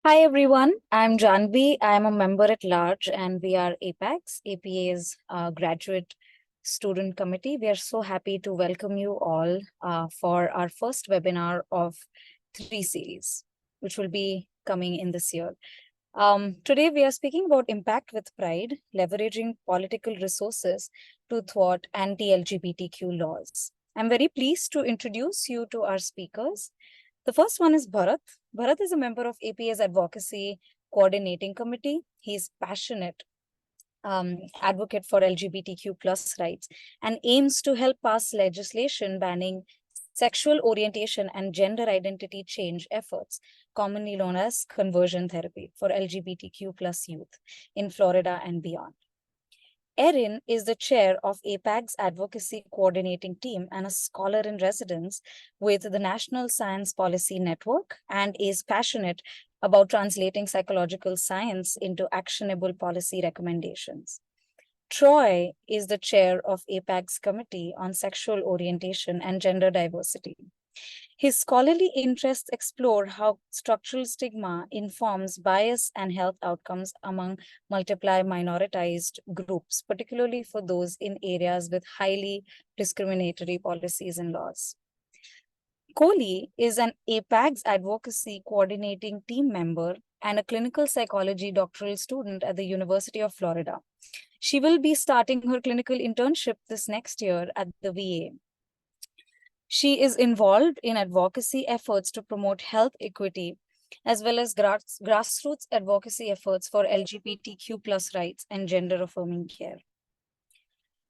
Hi everyone, I'm Janvi. I'm a member at large and we are APAC's, APA's graduate student committee. We are so happy to welcome you all for our first webinar of three series, which will be coming in this year. Today we are speaking about impact with pride, leveraging political resources to thwart anti-LGBTQ laws. I'm very pleased to introduce you to our speakers. The first one is Bharat. Bharat is a member of APA's Advocacy Coordinating Committee. He's passionate advocate for LGBTQ plus rights and aims to help pass legislation banning sexual orientation and gender identity change efforts, commonly known as conversion therapy for LGBTQ plus youth in Florida and beyond. Erin is the chair of APAC's advocacy coordinating team and a scholar in residence with the National Science Policy Network and is passionate about translating psychological science into actionable policy recommendations. Troy is the chair of APAC's Committee on Sexual Orientation and Gender Diversity. His scholarly interests explore how structural stigma informs bias and health outcomes among multiply minoritized groups, particularly for those in areas with highly discriminatory policies and laws. Kohli is an APAC's advocacy coordinating team member and a clinical psychology doctoral student at the University of Florida. She will be starting her clinical internship this next year at the VA. She is involved in advocacy efforts to promote health equity, as well as grassroots advocacy efforts for LGBTQ plus rights and gender affirming care.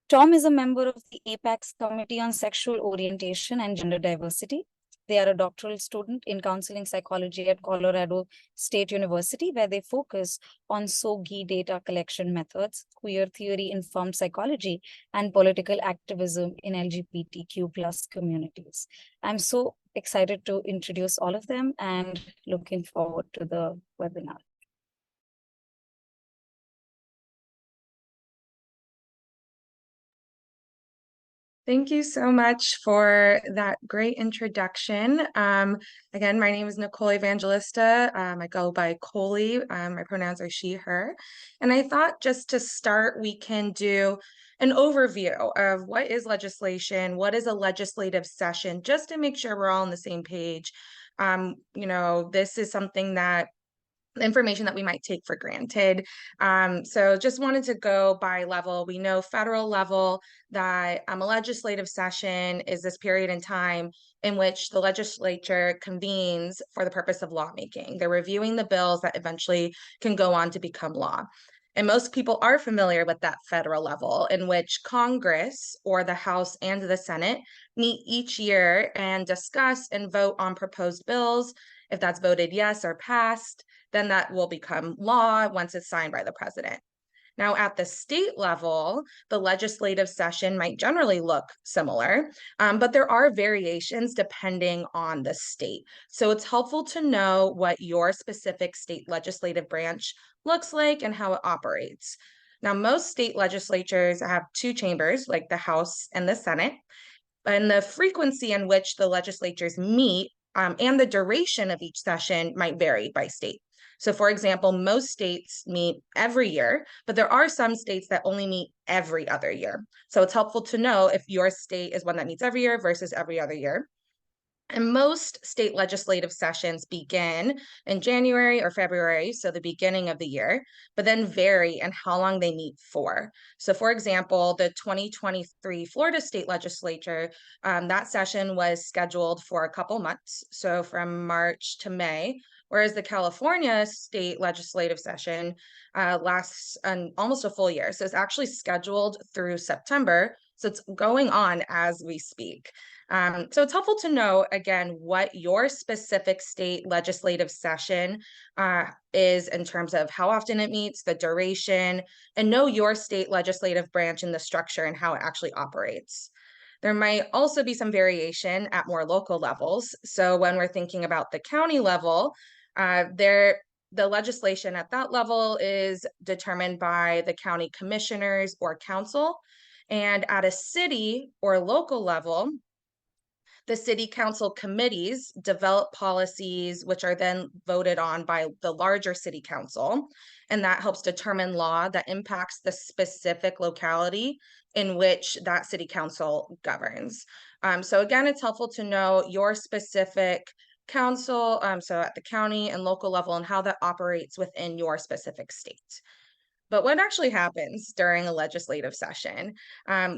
Tom is a member of the APAC's Committee on Sexual Orientation and Gender Diversity. They are a doctoral student in counseling psychology at Colorado State University, where they focus on SOGI data collection methods, queer theory-informed psychology, and political activism in LGBTQ plus communities. I'm so excited to introduce all of them and looking forward to the webinar. Thank you so much for that great introduction. Again, my name is Nicole Evangelista. I go by Coley. My pronouns are she, her. And I thought just to start, we can do an overview of what is legislation, what is a legislative session, just to make sure we're all on the same page. This is something that information that we might take for granted. So just wanted to go by level. We know federal level that a legislative session is this period in time in which the legislature convenes for the purpose of lawmaking. They're reviewing the bills that eventually can go on to become law. And most people are familiar with that federal level in which Congress or the House and the Senate meet each year and discuss and vote on proposed bills. If that's voted yes or passed, then that will become law once it's signed by the president. Now, at the state level, the legislative session might generally look similar, but there are variations depending on the state. So it's helpful to know what your specific state legislative branch looks like and how it operates. Now, most state legislatures have two chambers, like the House and the Senate, and the frequency in which the legislatures meet and the duration of each session might vary by state. So, for example, most states meet every year, but there are some states that only meet every other year. So it's helpful to know if your state is one that meets every year versus every other year. And most state legislative sessions begin in January or February, so the beginning of the year, but then vary in how long they meet for. So, for example, the 2023 Florida State Legislature, that session was scheduled for a couple months, so from March to May, whereas the California State Legislative session lasts almost a full year. So, it's actually scheduled through September. So, it's going on as we speak. So it's helpful to know, again, what your specific state legislative session is in terms of how often it meets, the duration, and know your state legislative branch and the structure and how it actually operates. There might also be some variation at more local levels. So when we're thinking about the county level, the legislation at that level is determined by the county commissioners or council. And at a city or local level, The city council committees develop policies which are then voted on by the larger city council, and that helps determine law that impacts the specific locality in which that city council governs. So again, it's helpful to know your specific council, so at the county and local level, and how that operates within your specific state. But what actually happens during a legislative session?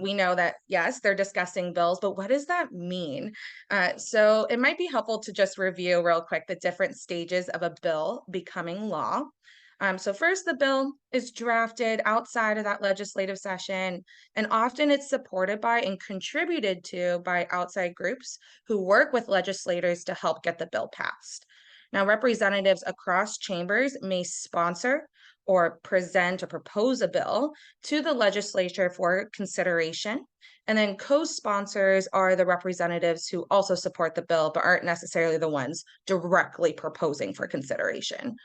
We know that, yes, they're discussing bills, but what does that mean? So it might be helpful to just review real quick the different stages of a bill becoming law. So first, the bill is drafted outside of that legislative session, and often it's supported by and contributed to by outside groups who work with legislators to help get the bill passed. Now, representatives across chambers may sponsor or present or propose a bill to the legislature for consideration. And then co-sponsors are the representatives who also support the bill, but aren't necessarily the ones directly proposing for consideration.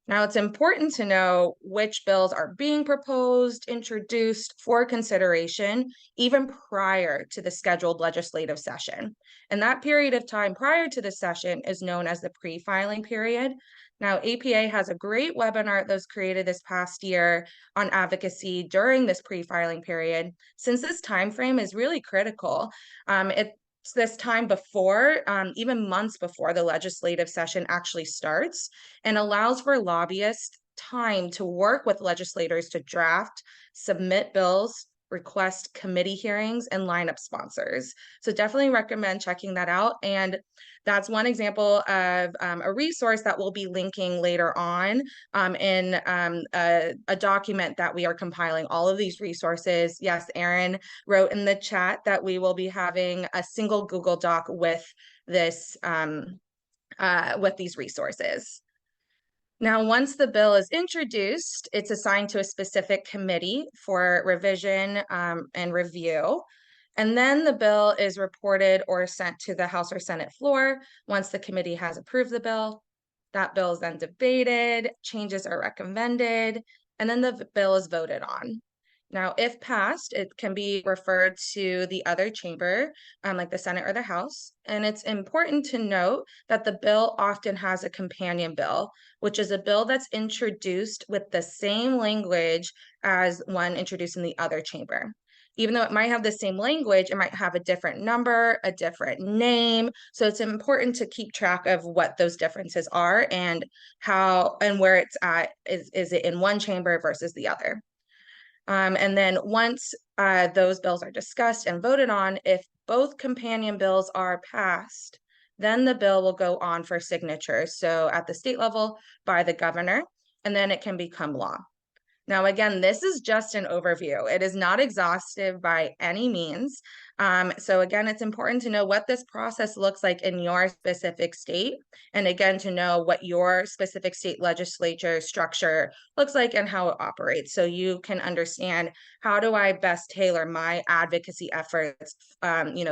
Now, it's important to know which bills are being proposed, introduced for consideration, even prior to the scheduled legislative session. And that period of time prior to the session is known as the pre-filing period. Now, APA has a great webinar that was created this past year on advocacy during this pre-filing period, since this time frame is really critical. It's this time before, even months before the legislative session actually starts, and allows for lobbyists time to work with legislators to draft, submit bills, request committee hearings, and line up sponsors. So definitely recommend checking that out. And that's one example of a resource that we'll be linking later on in a document that we are compiling all of these resources. Yes, Erin wrote in the chat that we will be having a single Google Doc with this with these resources. Now, once the bill is introduced, it's assigned to a specific committee for revision and review. And then the bill is reported or sent to the House or Senate floor. Once the committee has approved the bill, that bill is then debated, changes are recommended, and then the bill is voted on. Now, if passed, it can be referred to the other chamber, like the Senate or the House. And it's important to note that the bill often has a companion bill, which is a bill that's introduced with the same language as one introduced in the other chamber. Even though it might have the same language, it might have a different number, a different name. So it's important to keep track of what those differences are and how and where it's at. Is it in one chamber versus the other? And then once those bills are discussed and voted on, if both companion bills are passed, then the bill will go on for signature. So at the state level by the governor, and then it can become law. Now, again, this is just an overview. It is not exhaustive by any means. So again, it's important to know what this process looks like in your specific state. And again, to know what your specific state legislature structure looks like and how it operates. So you can understand, how do I best tailor my advocacy efforts,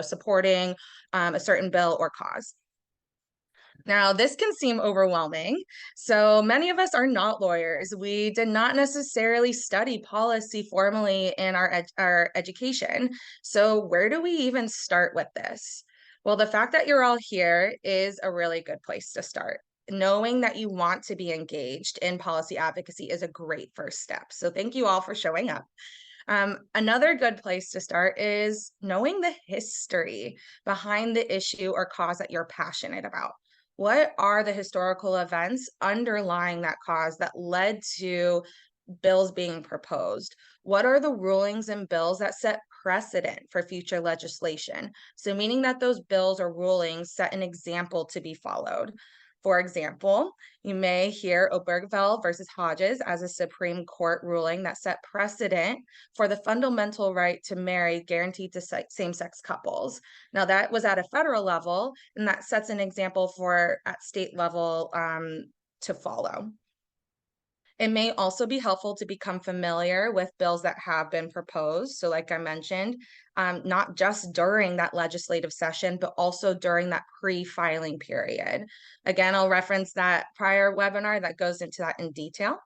supporting a certain bill or cause. Now, this can seem overwhelming. So many of us are not lawyers. We did not necessarily study policy formally in our education. So where do we even start with this? Well, the fact that you're all here is a really good place to start. Knowing that you want to be engaged in policy advocacy is a great first step. So thank you all for showing up. Another good place to start is knowing the history behind the issue or cause that you're passionate about. What are the historical events underlying that cause that led to bills being proposed? What are the rulings and bills that set precedent for future legislation? So meaning that those bills or rulings set an example to be followed. For example, you may hear Obergefell versus Hodges as a Supreme Court ruling that set precedent for the fundamental right to marry guaranteed to same-sex couples. Now, that was at a federal level, and that sets an example for at state level to follow. It may also be helpful to become familiar with bills that have been proposed. So like I mentioned, not just during that legislative session, but also during that pre-filing period. Again, I'll reference that prior webinar that goes into that in detail.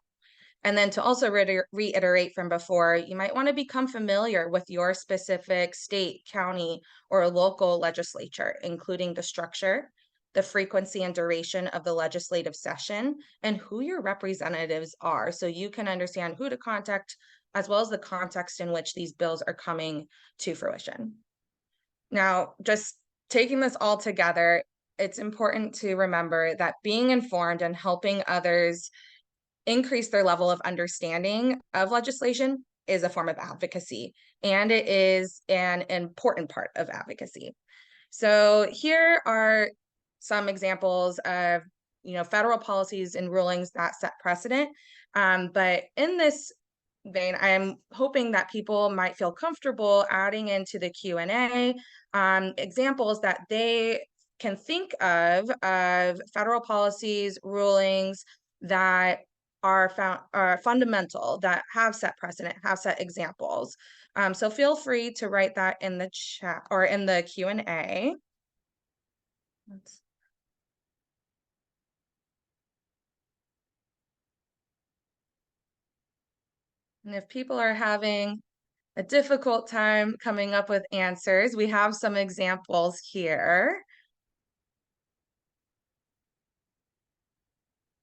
And then to also reiterate from before, you might want to become familiar with your specific state, county, or local legislature, including the structure, the frequency and duration of the legislative session, and who your representatives are, so you can understand who to contact, as well as the context in which these bills are coming to fruition. Now, just taking this all together, it's important to remember that being informed and helping others increase their level of understanding of legislation is a form of advocacy, and it is an important part of advocacy. So here are some examples of federal policies and rulings that set precedent. But in this vein, I'm hoping that people might feel comfortable adding into the Q&A examples that they can think of federal policies, rulings that are fundamental, that have set precedent, have set examples. So feel free to write that in the chat or in the Q&A. And if people are having a difficult time coming up with answers, we have some examples here.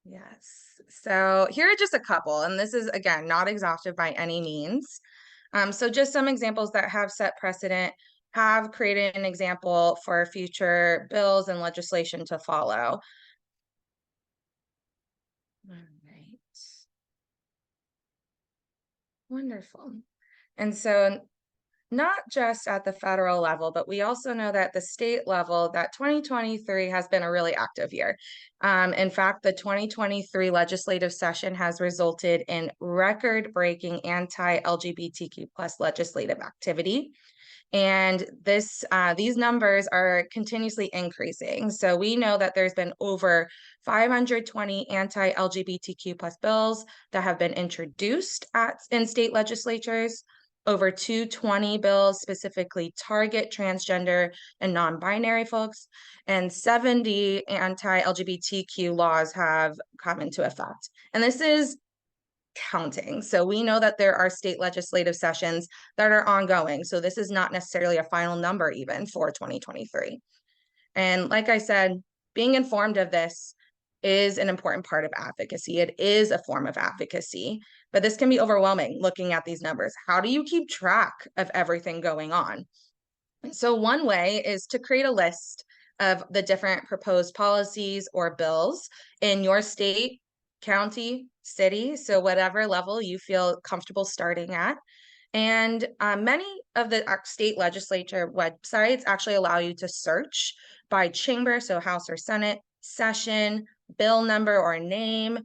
Yes, so here are just a couple, and this is, again, not exhaustive by any means. So just some examples that have set precedent, have created an example for future bills and legislation to follow. All right. Wonderful. And so not just at the federal level, but we also know that the state level, that 2023 has been a really active year. In fact, the 2023 legislative session has resulted in record-breaking anti-LGBTQ plus legislative activity. And these numbers are continuously increasing. So we know that there's been over 520 anti-LGBTQ plus bills that have been introduced in state legislatures. Over 220 bills specifically target transgender and non-binary folks, and 70 anti-LGBTQ laws have come into effect. And this is counting. So we know that there are state legislative sessions that are ongoing. So this is not necessarily a final number even for 2023. And like I said, being informed of this is an important part of advocacy. It is a form of advocacy, but this can be overwhelming looking at these numbers. How do you keep track of everything going on? And so one way is to create a list of the different proposed policies or bills in your state, county, city, so whatever level you feel comfortable starting at. And many of the state legislature websites actually allow you to search by chamber, so House or Senate, session, bill number or name,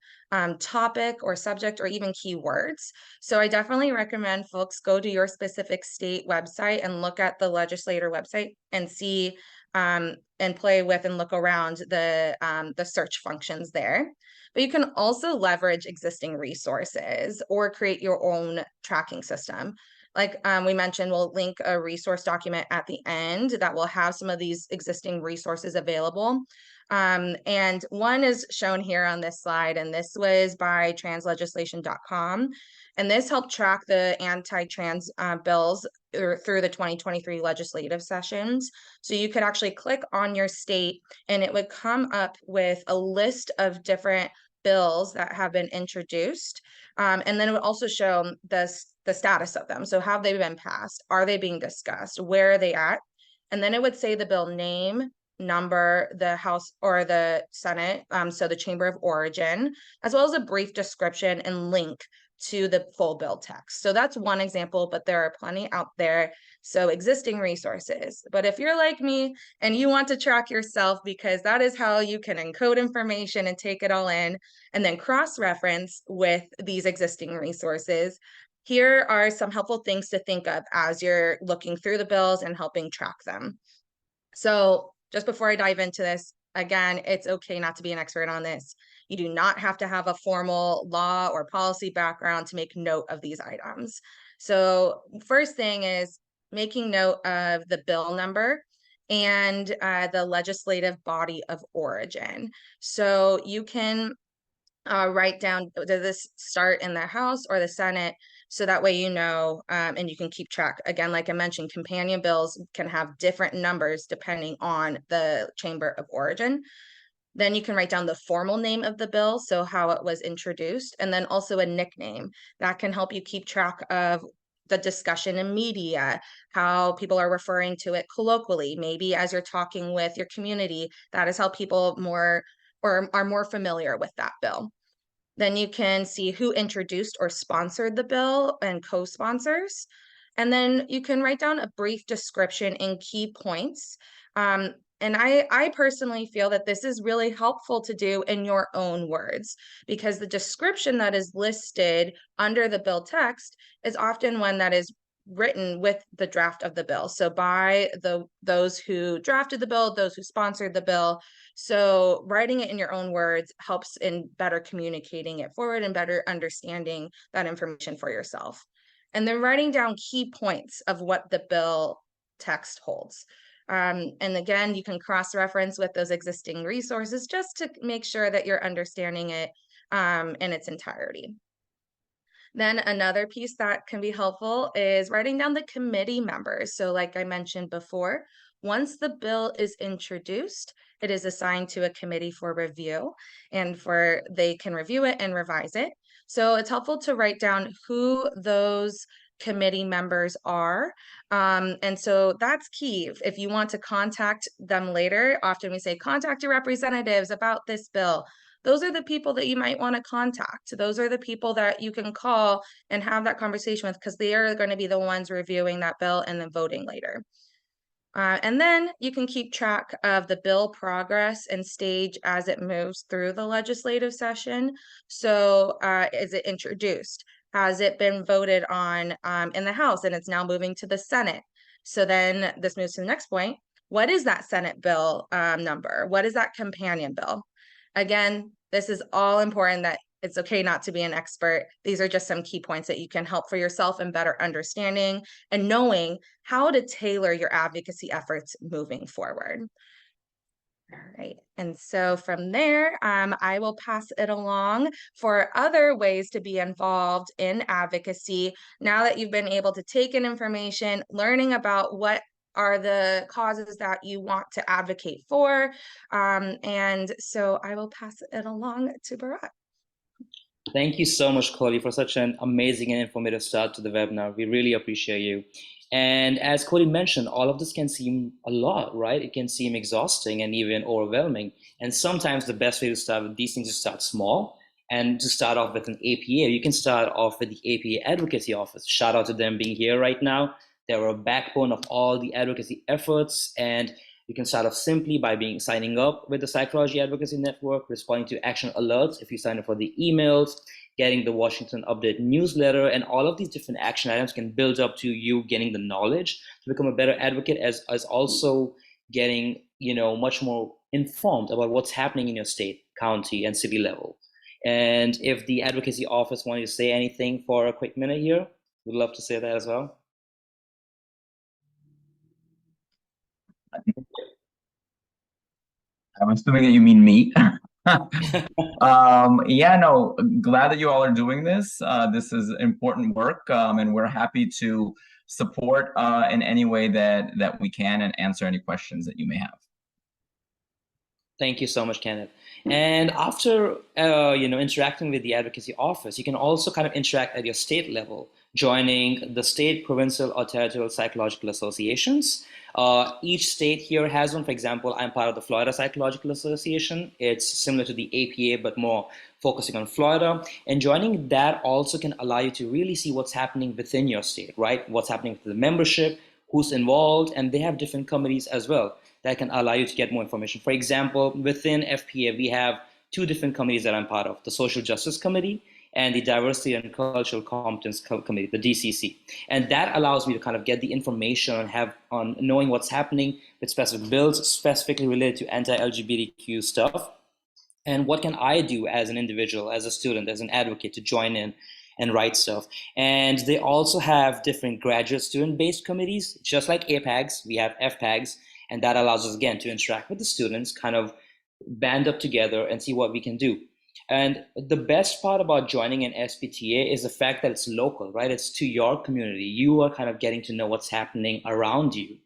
topic or subject, or even keywords. So I definitely recommend folks go to your specific state website and look at the legislator website and see and play with and look around the search functions there. But you can also leverage existing resources or create your own tracking system. Like we mentioned, we'll link a resource document at the end that will have some of these existing resources available. And one is shown here on this slide, and this was by translegislation.com. And this helped track the anti-trans bills through the 2023 legislative sessions. So you could actually click on your state and it would come up with a list of different bills that have been introduced. And then it would also show the status of them. So have they been passed? Are they being discussed? Where are they at? And then it would say the bill name, number, the House or the Senate, so the Chamber of Origin, as well as a brief description and link to the full bill text. So that's one example, but there are plenty out there. So existing resources. But if you're like me and you want to track yourself, because that is how you can encode information and take it all in and then cross-reference with these existing resources, here are some helpful things to think of as you're looking through the bills and helping track them. So just before I dive into this, again, it's okay not to be an expert on this. You do not have to have a formal law or policy background to make note of these items. So first thing is making note of the bill number and the legislative body of origin. So you can write down, does this start in the House or the Senate? So that way you know, and you can keep track. Again, like I mentioned, companion bills can have different numbers depending on the chamber of origin. Then you can write down the formal name of the bill, so how it was introduced, and then also a nickname that can help you keep track of the discussion in media, how people are referring to it colloquially. Maybe as you're talking with your community, that is how people more or are more familiar with that bill. Then you can see who introduced or sponsored the bill and co-sponsors. And then you can write down a brief description and key points. And I personally feel that this is really helpful to do in your own words, because the description that is listed under the bill text is often one that is written with the draft of the bill. So by those who drafted the bill, those who sponsored the bill. So writing it in your own words helps in better communicating it forward and better understanding that information for yourself. And then writing down key points of what the bill text holds. And again, you can cross-reference with those existing resources just to make sure that you're understanding it in its entirety. Then another piece that can be helpful is writing down the committee members. So like I mentioned before, once the bill is introduced, it is assigned to a committee for review and they can review it and revise it. So it's helpful to write down who those committee members are. And so that's key. If you want to contact them later, often we say contact your representatives about this bill. Those are the people that you might want to contact. Those are the people that you can call and have that conversation with, because they are going to be the ones reviewing that bill and then voting later. And then you can keep track of the bill progress and stage as it moves through the legislative session. So is it introduced? Has it been voted on in the House and it's now moving to the Senate? So then this moves to the next point. What is that Senate bill number? What is that companion bill? Again, this is all important, that it's okay not to be an expert. These are just some key points that you can help for yourself in better understanding and knowing how to tailor your advocacy efforts moving forward. All right, and so from there, I will pass it along for other ways to be involved in advocacy. Now that you've been able to take in information, learning about what are the causes that you want to advocate for. And so I will pass it along to Bharat. Thank you so much, Cody, for such an amazing and informative start to the webinar. We really appreciate you. And as Cody mentioned, all of this can seem a lot, right? It can seem exhausting and even overwhelming. And sometimes the best way to start with these things is to start small and to start off with an APA. You can start off with the APA Advocacy Office. Shout out to them being here right now. They're a backbone of all the advocacy efforts, and you can start off simply by signing up with the Psychology Advocacy Network, responding to action alerts if you sign up for the emails, getting the Washington Update newsletter, and all of these different action items can build up to you getting the knowledge to become a better advocate, as also getting much more informed about what's happening in your state, county, and city level. And if the advocacy office wanted to say anything for a quick minute here, we'd love to say that as well. I'm assuming that you mean me. Yeah, no, glad that you all are doing this. This is important work, and we're happy to support in any way that we can and answer any questions that you may have. Thank you so much, Kenneth. And after interacting with the advocacy office, you can also kind of interact at your state level, joining the state, provincial, or territorial psychological associations. Each state here has one. For example, I'm part of the Florida Psychological Association. It's similar to the APA, but more focusing on Florida. And joining that also can allow you to really see what's happening within your state, right? What's happening with the membership, who's involved, and they have different committees as well that can allow you to get more information. For example, within FPA, we have two different committees that I'm part of, the Social Justice Committee and the Diversity and Cultural Competence Committee, the DCC. And that allows me to kind of get the information on knowing what's happening with specific bills, specifically related to anti-LGBTQ stuff. And what can I do as an individual, as a student, as an advocate to join in and write stuff. And they also have different graduate student-based committees, just like APAGs, we have FPAGs, and that allows us, again, to interact with the students, kind of band up together and see what we can do. And the best part about joining an SPTA is the fact that it's local, right? It's to your community. You are kind of getting to know what's happening around you.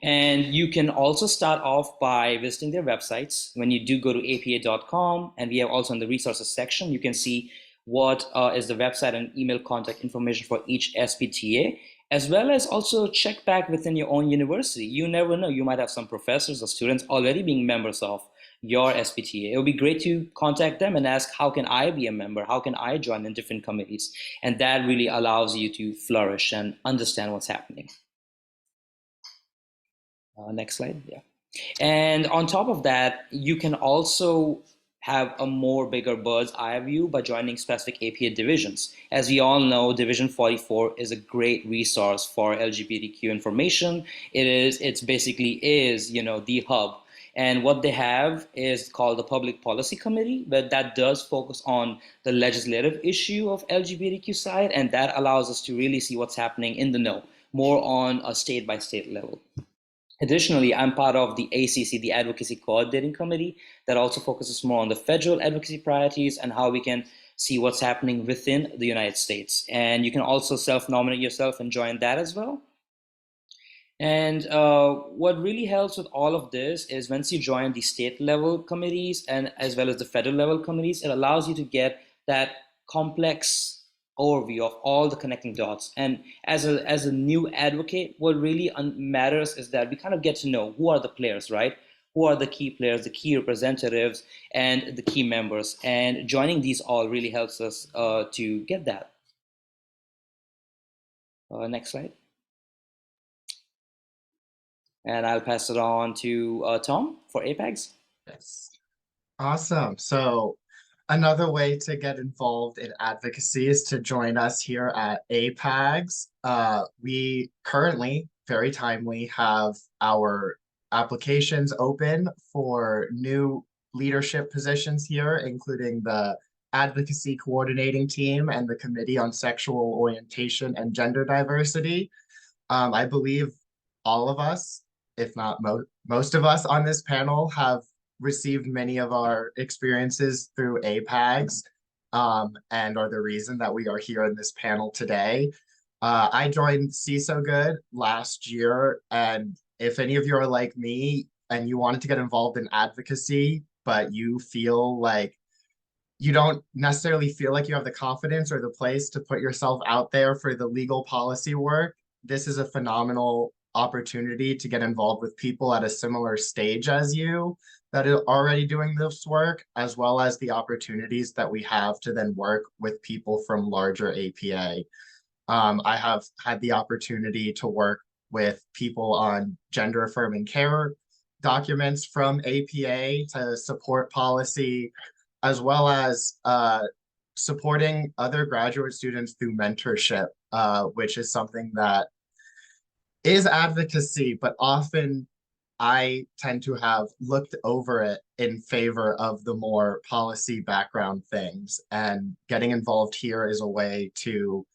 And you can also start off by visiting their websites. When you do go to apa.com, and we have also in the resources section, you can see what is the website and email contact information for each SPTA, as well as also check back within your own university. You never know, you might have some professors or students already being members of your SPTA. It would be great to contact them and ask, how can I be a member? How can I join in different committees? And that really allows you to flourish and understand what's happening. Next slide, yeah. And on top of that, you can also have a more bigger bird's eye view by joining specific APA divisions. As we all know, Division 44 is a great resource for LGBTQ information. It's basically the hub. And what they have is called the Public Policy Committee, but that does focus on the legislative issue of LGBTQ side, and that allows us to really see what's happening in the know, more on a state-by-state level. Additionally, I'm part of the ACC, the Advocacy Coordinating Committee, that also focuses more on the federal advocacy priorities and how we can see what's happening within the United States. And you can also self-nominate yourself and join that as well. And what really helps with all of this is once you join the state level committees and as well as the federal level committees, it allows you to get that complex overview of all the connecting dots. And as a new advocate, what really matters is that we kind of get to know who are the players, right? Who are the key players, the key representatives, and the key members. And joining these all really helps us to get that. Next slide. And I'll pass it on to Tom for APAGS. Yes. Awesome. So another way to get involved in advocacy is to join us here at APAGS. We currently, very timely, have our applications open for new leadership positions here, including the Advocacy Coordinating Team and the Committee on Sexual Orientation and Gender Diversity. I believe all of us, if not most of us on this panel, have received many of our experiences through APAGS and are the reason that we are here in this panel today. I joined CISO Good last year, and if any of you are like me and you wanted to get involved in advocacy, but you feel like you don't necessarily feel like you have the confidence or the place to put yourself out there for the legal policy work, this is a phenomenal opportunity to get involved with people at a similar stage as you that are already doing this work, as well as the opportunities that we have to then work with people from larger APA. I have had the opportunity to work with people on gender affirming care documents from APA to support policy, as well as supporting other graduate students through mentorship, which is something that is advocacy, but often I tend to have looked over it in favor of the more policy background things. And getting involved here is a way to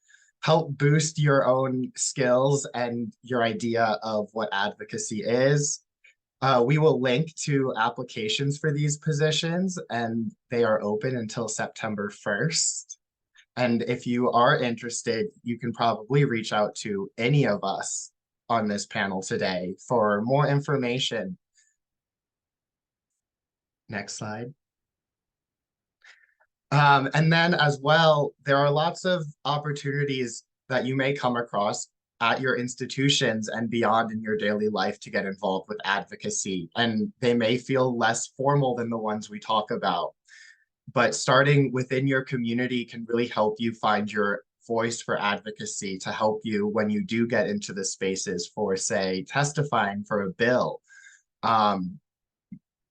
help boost your own skills and your idea of what advocacy is. We will link to applications for these positions, and they are open until September 1st. And if you are interested, you can probably reach out to any of us on this panel today for more information. Next slide. And then as well, there are lots of opportunities that you may come across at your institutions and beyond in your daily life to get involved with advocacy. And they may feel less formal than the ones we talk about. But starting within your community can really help you find your voice for advocacy to help you when you do get into the spaces for, say, testifying for a bill.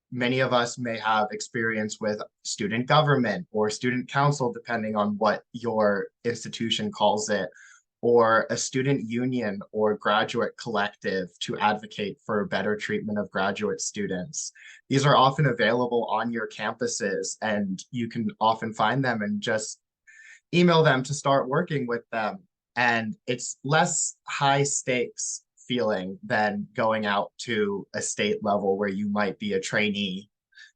Many of us may have experience with student government or student council, depending on what your institution calls it, or a student union or graduate collective to advocate for better treatment of graduate students. These are often available on your campuses, and you can often find them and just email them to start working with them. And it's less high stakes feeling than going out to a state level where you might be a trainee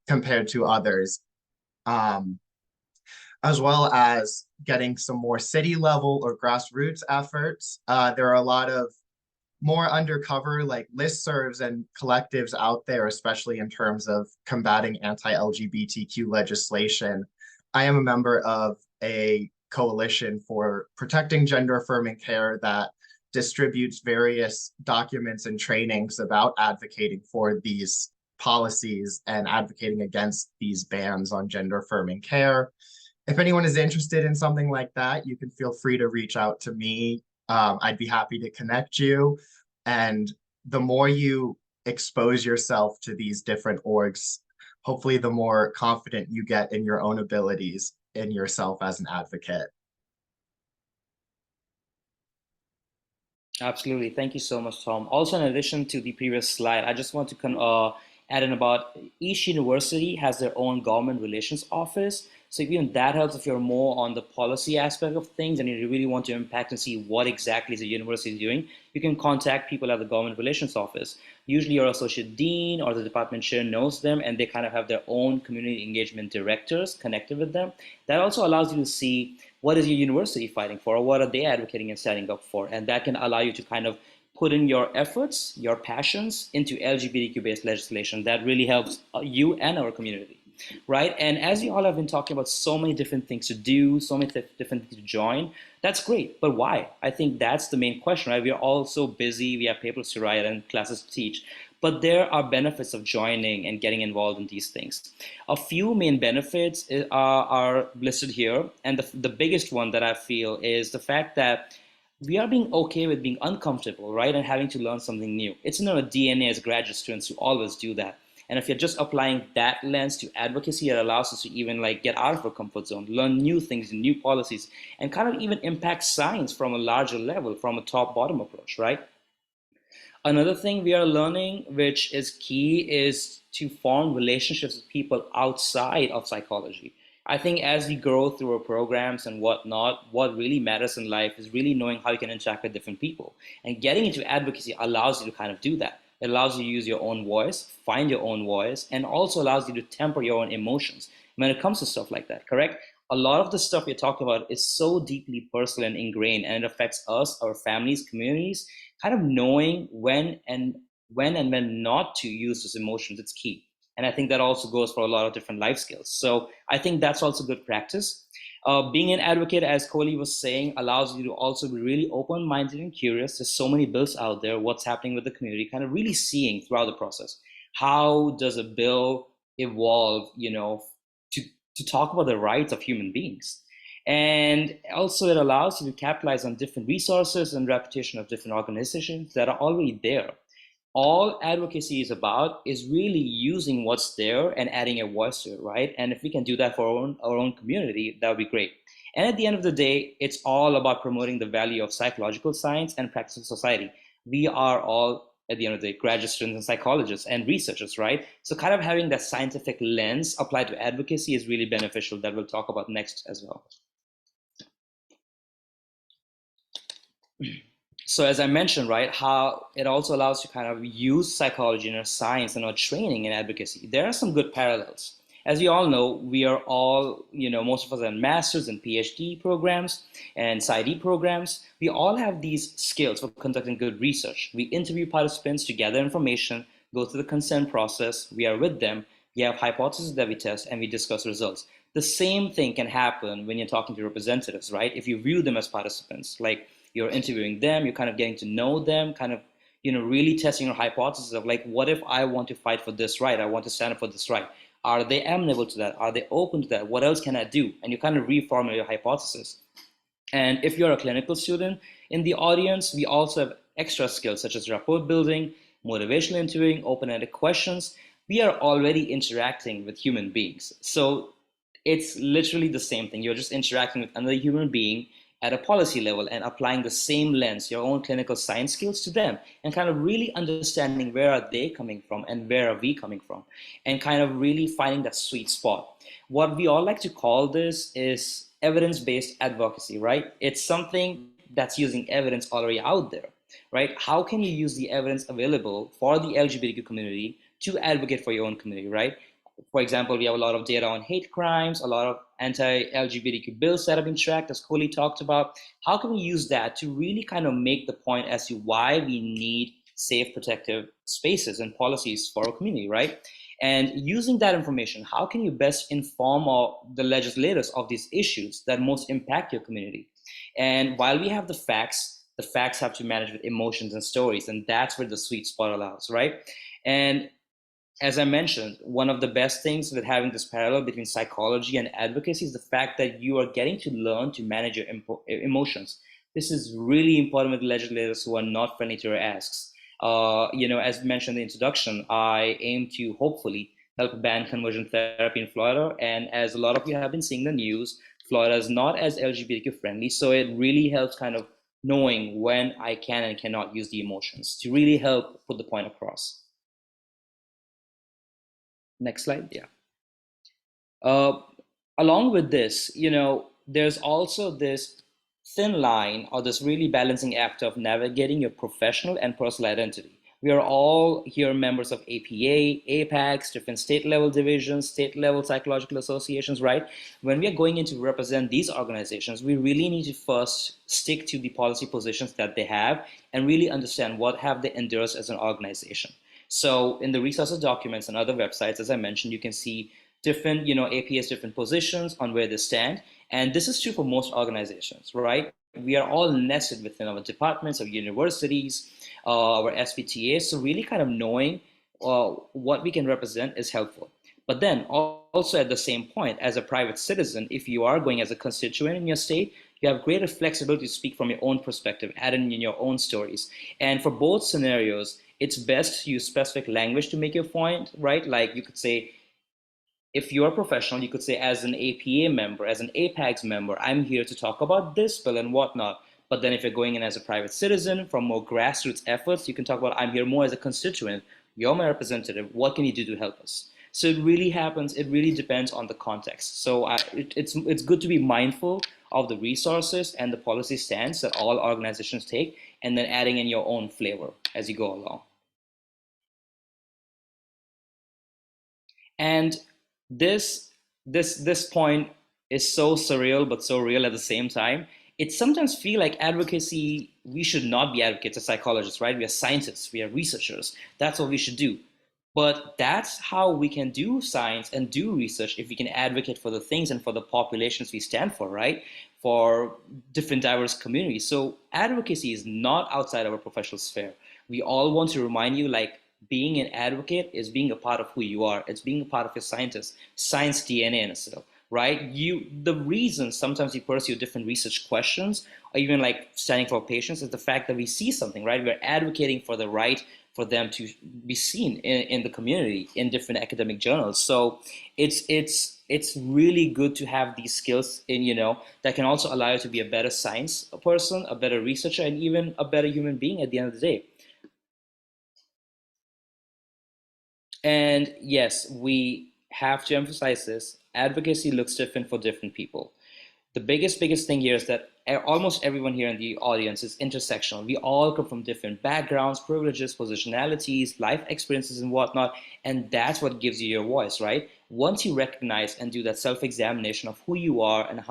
compared to others. um, as well as getting some more city level or grassroots efforts. There are a lot of more undercover like listservs and collectives out there, especially in terms of combating anti-LGBTQ legislation. I am a member of a coalition for protecting gender affirming care that distributes various documents and trainings about advocating for these policies and advocating against these bans on gender affirming care. If anyone is interested in something like that, you can feel free to reach out to me. I'd be happy to connect you. And the more you expose yourself to these different orgs, hopefully the more confident you get in your own abilities in yourself as an advocate. Absolutely. Thank you so much, Tom. Also, in addition to the previous slide, I just want to add in about each university has their own government relations office. So even that helps if you're more on the policy aspect of things and you really want to impact and see what exactly is the university doing, you can contact people at the government relations office. Usually your associate dean or the department chair knows them and they kind of have their own community engagement directors connected with them. That also allows you to see what is your university fighting for, or what are they advocating and standing up for, and that can allow you to kind of put in your efforts, your passions into LGBTQ-based legislation. That really helps you and our community, right? And as you all have been talking about so many different things to do, so many different things to join, that's great, but why? I think that's the main question, right? We are all so busy, we have papers to write and classes to teach, but there are benefits of joining and getting involved in these things. A few main benefits are listed here, and the biggest one that I feel is the fact that we are being okay with being uncomfortable, right, and having to learn something new. It's in our DNA as graduate students to always do that. And if you're just applying that lens to advocacy, it allows us to even like get out of our comfort zone, learn new things, new policies, and kind of even impact science from a larger level, from a top-bottom approach, right? Another thing we are learning, which is key, is to form relationships with people outside of psychology. I think as we grow through our programs and whatnot, what really matters in life is really knowing how you can interact with different people. And getting into advocacy allows you to kind of do that. It allows you to use your own voice, find your own voice, and also allows you to temper your own emotions when it comes to stuff like that, correct? A lot of the stuff you're talking about is so deeply personal and ingrained, and it affects us, our families, communities. Kind of knowing when not to use those emotions, it's key. And I think that also goes for a lot of different life skills. So I think that's also good practice. Being an advocate, as Kohli was saying, allows you to also be really open-minded and curious. There's so many bills out there, what's happening with the community, kind of really seeing throughout the process. How does a bill evolve, to talk about the rights of human beings? And also it allows you to capitalize on different resources and reputation of different organizations that are already there. All advocacy is about is really using what's there and adding a voice to it, right? And if we can do that for our own community, that would be great. And at the end of the day, it's all about promoting the value of psychological science and practice in society. We are all, at the end of the day, graduate students and psychologists and researchers, right? So kind of having that scientific lens applied to advocacy is really beneficial, that we'll talk about next as well. So as I mentioned, right, how it also allows you to kind of use psychology and our science and our training in advocacy. There are some good parallels. As you all know, we are all, most of us are in master's and PhD programs and PsyD programs. We all have these skills for conducting good research. We interview participants to gather information, go through the consent process, we are with them, we have hypotheses that we test, and we discuss results. The same thing can happen when you're talking to representatives, right? If you view them as participants, like you're interviewing them, you're kind of getting to know them, kind of, really testing your hypothesis of like, what if I want to fight for this right? I want to stand up for this right. Are they amenable to that? Are they open to that? What else can I do? And you kind of reformulate your hypothesis. And if you're a clinical student in the audience, we also have extra skills such as rapport building, motivational interviewing, open-ended questions. We are already interacting with human beings. So it's literally the same thing. You're just interacting with another human being at a policy level and applying the same lens, your own clinical science skills to them, and kind of really understanding where are they coming from and where are we coming from, and kind of really finding that sweet spot. What we all like to call this is evidence-based advocacy, right? It's something that's using evidence already out there, right? How can you use the evidence available for the LGBTQ community to advocate for your own community, right? For example, we have a lot of data on hate crimes, a lot of anti-LGBTQ bills that have been tracked, as Kohli talked about. How can we use that to really kind of make the point as to why we need safe, protective spaces and policies for our community, right? And using that information, how can you best inform the legislators of these issues that most impact your community? And while we have the facts have to manage with emotions and stories, and that's where the sweet spot allows, right? And as I mentioned, one of the best things with having this parallel between psychology and advocacy is the fact that you are getting to learn to manage your emotions. This is really important with legislators who are not friendly to your asks. As mentioned in the introduction, I aim to hopefully help ban conversion therapy in Florida. And as a lot of you have been seeing the news, Florida is not as LGBTQ friendly. So it really helps kind of knowing when I can and cannot use the emotions to really help put the point across. Next slide, yeah. Along with this, there's also this thin line or this really balancing act of navigating your professional and personal identity. We are all here members of APA, APACs, different state level divisions, state level psychological associations, right? When we are going in to represent these organizations, we really need to first stick to the policy positions that they have and really understand what have they endorsed as an organization. So in the resources documents and other websites, as I mentioned, you can see different, APA's different positions on where they stand. And this is true for most organizations, right? We are all nested within our departments, our universities, our SPTAs. So really kind of knowing what we can represent is helpful. But then also at the same point, as a private citizen, if you are going as a constituent in your state, you have greater flexibility to speak from your own perspective, add in your own stories. And for both scenarios, it's best to use specific language to make your point, right? Like you could say, if you're a professional, you could say, as an APA member, as an APACS member, I'm here to talk about this bill and whatnot. But then if you're going in as a private citizen from more grassroots efforts, you can talk about, I'm here more as a constituent, you're my representative, what can you do to help us? So it really depends on the context. So it's good to be mindful of the resources and the policy stance that all organizations take, and then adding in your own flavor as you go along. And this point is so surreal but so real at the same time. It sometimes feel like advocacy, we should not be advocates as psychologists, right? We are scientists, we are researchers. That's what we should do. But that's how we can do science and do research, if we can advocate for the things and for the populations we stand for, right? For different diverse communities. So advocacy is not outside our professional sphere. We all want to remind you, like, being an advocate is being a part of who you are. It's being a part of your science DNA in itself, right? The reason sometimes you pursue different research questions, or even like standing for patients, is the fact that we see something, right? We're advocating for the right for them to be seen in the community in different academic journals. So it's really good to have these skills that can also allow you to be a better science person, a better researcher, and even a better human being at the end of the day. And yes, we have to emphasize this. Advocacy looks different for different people. The biggest thing here is that almost everyone here in the audience is intersectional. We all come from different backgrounds, privileges, positionalities, life experiences, and whatnot. And that's what gives you your voice, right? Once you recognize and do that self-examination of who you are and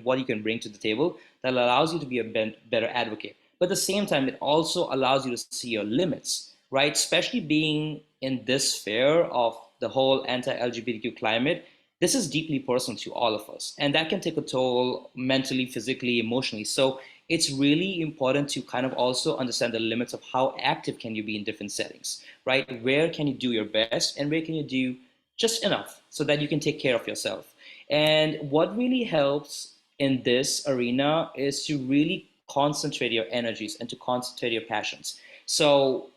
what you can bring to the table, that allows you to be a better advocate. But at the same time, it also allows you to see your limits, right? Especially being in this sphere of the whole anti-LGBTQ climate, this is deeply personal to all of us. And that can take a toll mentally, physically, emotionally. So it's really important to kind of also understand the limits of how active can you be in different settings, right? Where can you do your best and where can you do just enough so that you can take care of yourself? And what really helps in this arena is to really concentrate your energies and to concentrate your passions. So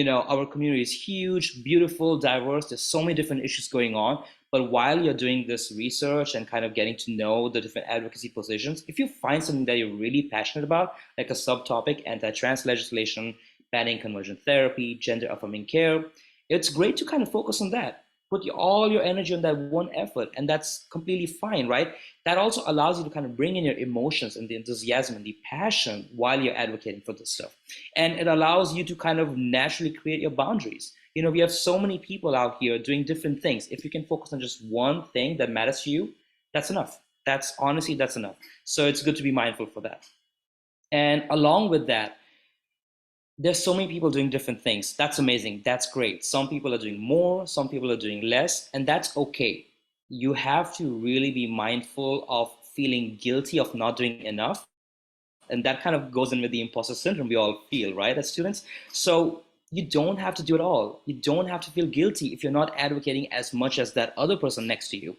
our community is huge, beautiful, diverse. There's so many different issues going on. But while you're doing this research and kind of getting to know the different advocacy positions, if you find something that you're really passionate about, like a subtopic, anti-trans legislation, banning conversion therapy, gender affirming care, it's great to kind of focus on that. Put all your energy on that one effort, and that's completely fine, right? That also allows you to kind of bring in your emotions and the enthusiasm and the passion while you're advocating for this stuff. And it allows you to kind of naturally create your boundaries. We have so many people out here doing different things. If you can focus on just one thing that matters to you, that's enough. That's enough. So it's good to be mindful for that. And along with that, there's so many people doing different things. That's amazing. That's great. Some people are doing more, some people are doing less, and that's okay. You have to really be mindful of feeling guilty of not doing enough. And that kind of goes in with the imposter syndrome we all feel, right, as students. So you don't have to do it all. You don't have to feel guilty if you're not advocating as much as that other person next to you.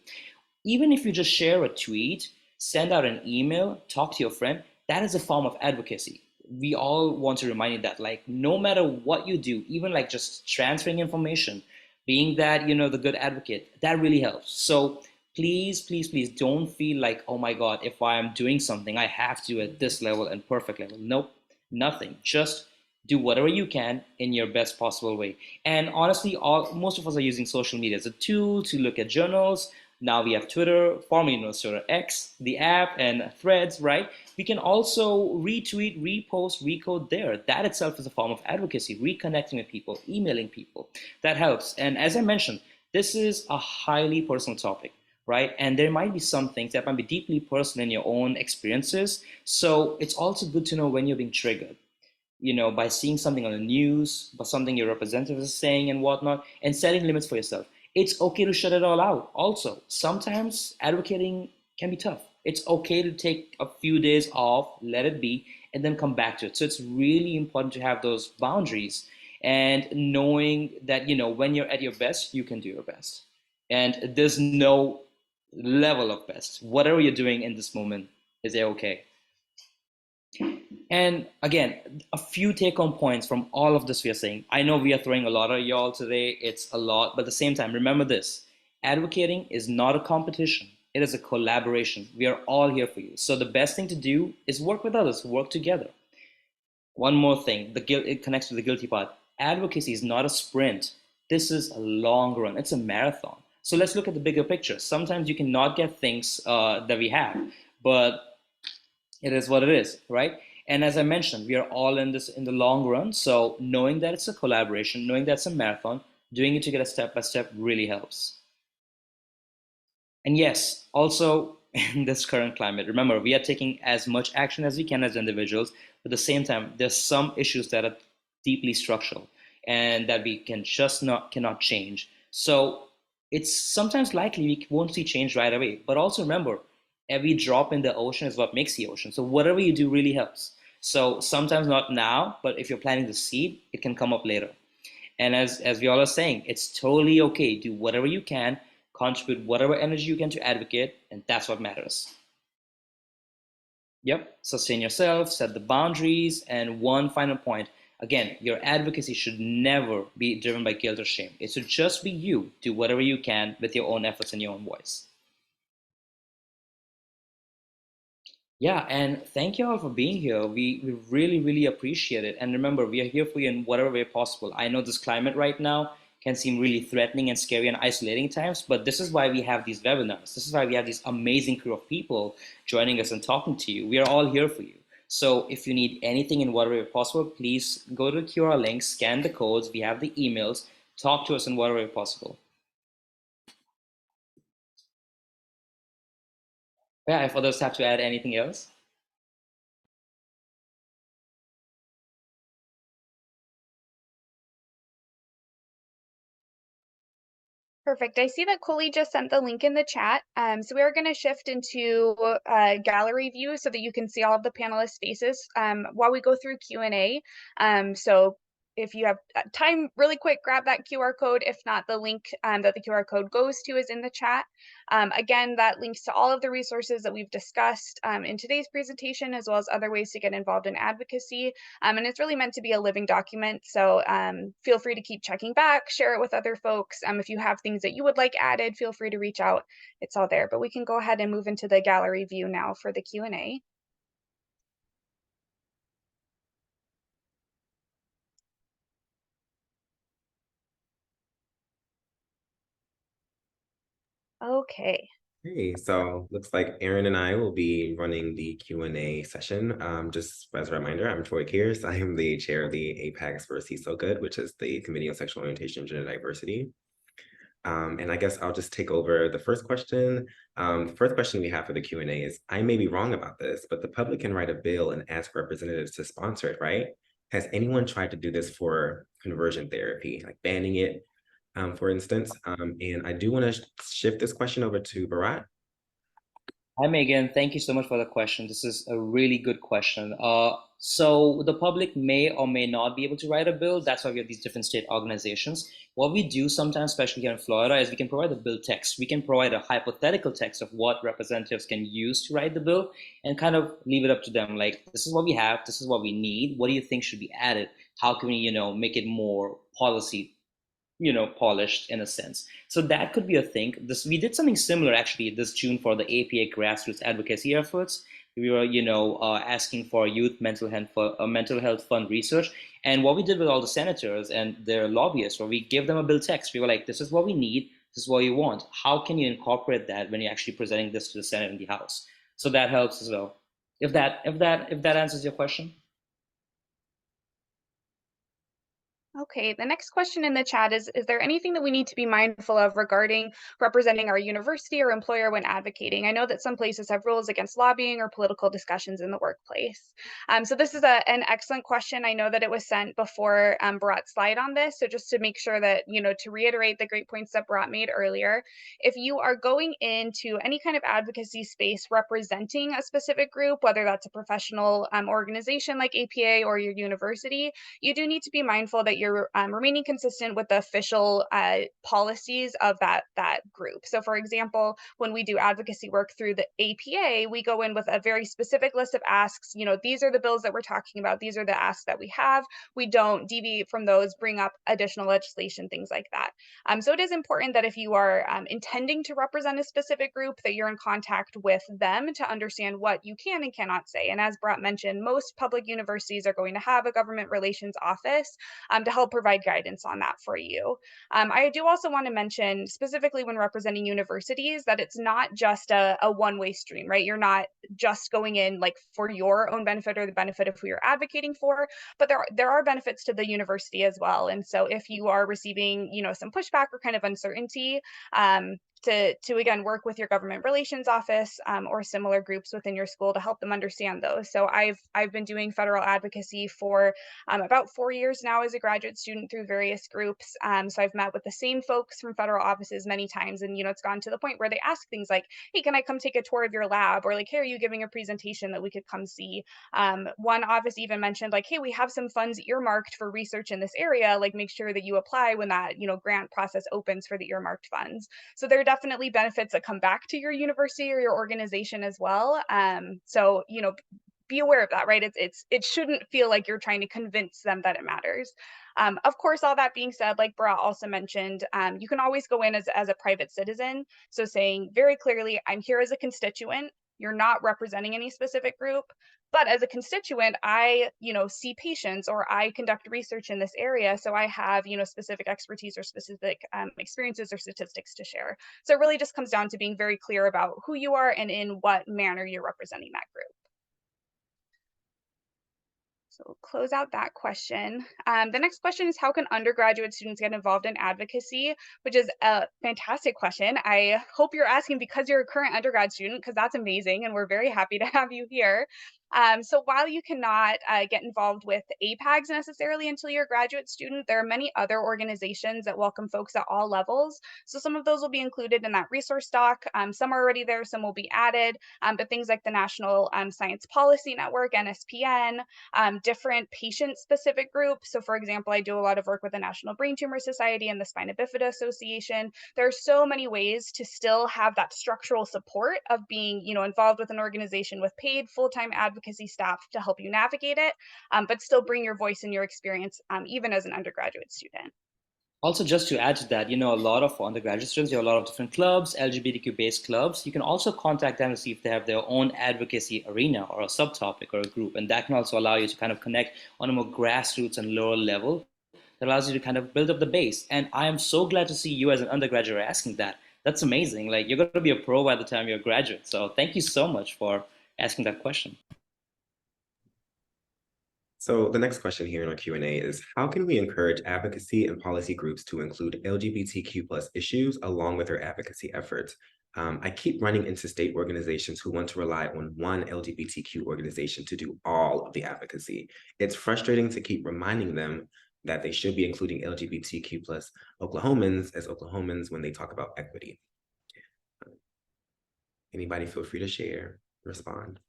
Even if you just share a tweet, send out an email, talk to your friend, that is a form of advocacy. We all want to remind you that, like, no matter what you do, even like just transferring information, being that, the good advocate, that really helps. So please, please, please don't feel like, oh my God, if I'm doing something, I have to at this level and perfect level. Nope, nothing. Just do whatever you can in your best possible way. And honestly, most of us are using social media as a tool to look at journals. Now we have Twitter, formerly known as Twitter X, the app, and Threads, right? We can also retweet, repost, recode there. That itself is a form of advocacy, reconnecting with people, emailing people. That helps. And as I mentioned, this is a highly personal topic, right? And there might be some things that might be deeply personal in your own experiences. So it's also good to know when you're being triggered, by seeing something on the news, by something your representative is saying and whatnot, and setting limits for yourself. It's okay to shut it all out. Also, sometimes advocating can be tough. It's okay to take a few days off, let it be, and then come back to it. So it's really important to have those boundaries and knowing that, when you're at your best, you can do your best. And there's no level of best. Whatever you're doing in this moment is okay. And again, a few take home points from all of this we are saying. I know we are throwing a lot at y'all today. It's a lot, but at the same time, remember this: advocating is not a competition, it is a collaboration. We are all here for you. So the best thing to do is work with others, work together. One more thing, it connects to the guilty part. Advocacy is not a sprint. This is a long run. It's a marathon. So let's look at the bigger picture. Sometimes you cannot get things that we have, but it is what it is, right? And as I mentioned, we are all in this in the long run. So knowing that it's a collaboration, knowing that it's a marathon, doing it together step by step really helps. And yes, also in this current climate, remember, we are taking as much action as we can as individuals, but at the same time, there's some issues that are deeply structural and that we cannot change. So it's sometimes likely we won't see change right away. But also remember, every drop in the ocean is what makes the ocean. So whatever you do really helps. So sometimes not now, but if you're planting the seed, it can come up later. And as we all are saying, it's totally okay. Do whatever you can, contribute whatever energy you can to advocate, and that's what matters. Yep, sustain yourself, set the boundaries, and one final point. Again, your advocacy should never be driven by guilt or shame. It should just be you. Do whatever you can with your own efforts and your own voice. Yeah, and thank you all for being here. We really, really appreciate it. And remember, we are here for you in whatever way possible. I know this climate right now can seem really threatening and scary and isolating times, but this is why we have these webinars. This is why we have this amazing crew of people joining us and talking to you. We are all here for you. So if you need anything in whatever way possible, please go to the QR links, scan the codes. We have the emails. Talk to us in whatever way possible. Yeah, if others have to add anything else. Perfect. I see that Coley just sent the link in the chat. So we are going to shift into gallery view so that you can see all of the panelists' faces while we go through Q&A. So if you have time, really quick, grab that QR code. If not, the link that the QR code goes to is in the chat. Again, that links to all of the resources that we've discussed in today's presentation, as well as other ways to get involved in advocacy. And it's really meant to be a living document. So feel free to keep checking back, share it with other folks. If you have things that you would like added, feel free to reach out. It's all there. But we can go ahead and move into the gallery view now for the Q&A. Okay, Hey, so looks like Aaron and I will be running the Q&A session. Just as a reminder, I'm Troy Kears. I am the chair of the APACS for See So Good, which is the Committee on Sexual Orientation and Gender Diversity. And I guess I'll just take over the first question. The first question we have for the Q&A is, I may be wrong about this, but the public can write a bill and ask representatives to sponsor it, right? Has anyone tried to do this for conversion therapy, like banning it, for instance? And I do want to shift this question over to Bharat. Hi, Megan. Thank you so much for the question. This is a really good question. So the public may or may not be able to write a bill. That's why we have these different state organizations. What we do sometimes, especially here in Florida, is we can provide the bill text. We can provide a hypothetical text of what representatives can use to write the bill and kind of leave it up to them. Like, this is what we have. This is what we need. What do you think should be added? How can we, make it more policy polished in a sense. So that could be a thing. We did something similar actually this June for the APA grassroots advocacy efforts. We were, asking for youth mental health fund research. And what we did with all the senators and their lobbyists, where we gave them a bill text. We were like, this is what we need. This is what you want. How can you incorporate that when you're actually presenting this to the Senate and the House? So that helps as well. If that answers your question. Okay, the next question in the chat is there anything that we need to be mindful of regarding representing our university or employer when advocating? I know that some places have rules against lobbying or political discussions in the workplace. So this is an excellent question. I know that it was sent before Bharat's slide on this. So just to make sure that, to reiterate the great points that Bharat made earlier, if you are going into any kind of advocacy space representing a specific group, whether that's a professional organization like APA or your university, you do need to be mindful that you're remaining consistent with the official policies of that group. So for example, when we do advocacy work through the APA, we go in with a very specific list of asks. These are the bills that we're talking about. These are the asks that we have. We don't deviate from those, bring up additional legislation, things like that. So it is important that if you are intending to represent a specific group, that you're in contact with them to understand what you can and cannot say. And as Bharat mentioned, most public universities are going to have a government relations office to help provide guidance on that for you. I do also want to mention, specifically when representing universities, that it's not just a one-way stream, right? You're not just going in like for your own benefit or the benefit of who you're advocating for, but there are benefits to the university as well. And so if you are receiving, some pushback or kind of uncertainty, to again work with your government relations office or similar groups within your school to help them understand those. So I've been doing federal advocacy for about 4 years now as a graduate student through various groups. So I've met with the same folks from federal offices many times, and it's gone to the point where they ask things like, "Hey, can I come take a tour of your lab?" Or like, "Hey, are you giving a presentation that we could come see?" One office even mentioned like, "Hey, we have some funds earmarked for research in this area. Like, make sure that you apply when that grant process opens for the earmarked funds." So there are definitely benefits that come back to your university or your organization as well. So, be aware of that, right? It shouldn't feel like you're trying to convince them that it matters. Of course, all that being said, like Bharat also mentioned, you can always go in as a private citizen. So saying very clearly, I'm here as a constituent. You're not representing any specific group, but as a constituent, I, see patients or I conduct research in this area. So I have, specific expertise or specific experiences or statistics to share. So it really just comes down to being very clear about who you are and in what manner you're representing that group. So we'll close out that question. The next question is, how can undergraduate students get involved in advocacy? Which is a fantastic question. I hope you're asking because you're a current undergrad student, because that's amazing, and we're very happy to have you here. So while you cannot get involved with APAGS necessarily until you're a graduate student, there are many other organizations that welcome folks at all levels. So some of those will be included in that resource doc. Some are already there, some will be added, but things like the National Science Policy Network, NSPN, different patient-specific groups. So for example, I do a lot of work with the National Brain Tumor Society and the Spina Bifida Association. There are so many ways to still have that structural support of being, involved with an organization with paid full-time advocacy staff to help you navigate it, but still bring your voice and your experience even as an undergraduate student. Also, just to add to that, a lot of undergraduate students, you have a lot of different clubs, LGBTQ-based clubs. You can also contact them to see if they have their own advocacy arena or a subtopic or a group. And that can also allow you to kind of connect on a more grassroots and lower level. That allows you to kind of build up the base. And I am so glad to see you as an undergraduate asking that. That's amazing. Like, you're going to be a pro by the time you're a graduate. So thank you so much for asking that question. So the next question here in our Q&A is, how can we encourage advocacy and policy groups to include LGBTQ+ issues along with their advocacy efforts? I keep running into state organizations who want to rely on one LGBTQ organization to do all of the advocacy. It's frustrating to keep reminding them that they should be including LGBTQ+ Oklahomans as Oklahomans when they talk about equity. Anybody feel free to share, respond.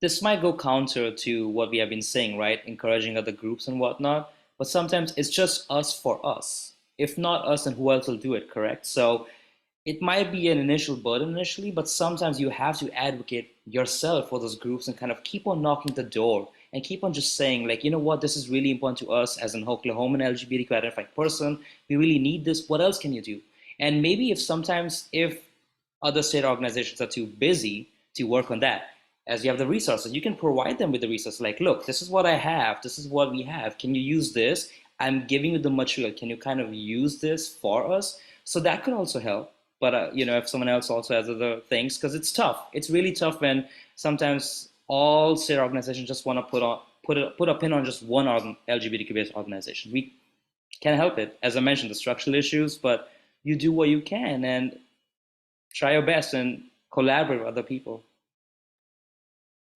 This might go counter to what we have been saying, right? Encouraging other groups and whatnot. But sometimes it's just us for us. If not us, then who else will do it, correct? So it might be an initial burden initially, but sometimes you have to advocate yourself for those groups and kind of keep on knocking the door and keep on just saying, like, you know what, this is really important to us as an Oklahoman LGBTQ identified person. We really need this. What else can you do? And maybe if other state organizations are too busy to work on that, as you have the resources, you can provide them with the resources. Like, look, this is what I have. This is what we have. Can you use this? I'm giving you the material. Can you kind of use this for us? So that could also help. But if someone else also has other things, because it's tough. It's really tough when sometimes all state organizations just want to put a pin on just one LGBTQ-based organization. We can't help it. As I mentioned, the structural issues, but you do what you can and try your best and collaborate with other people.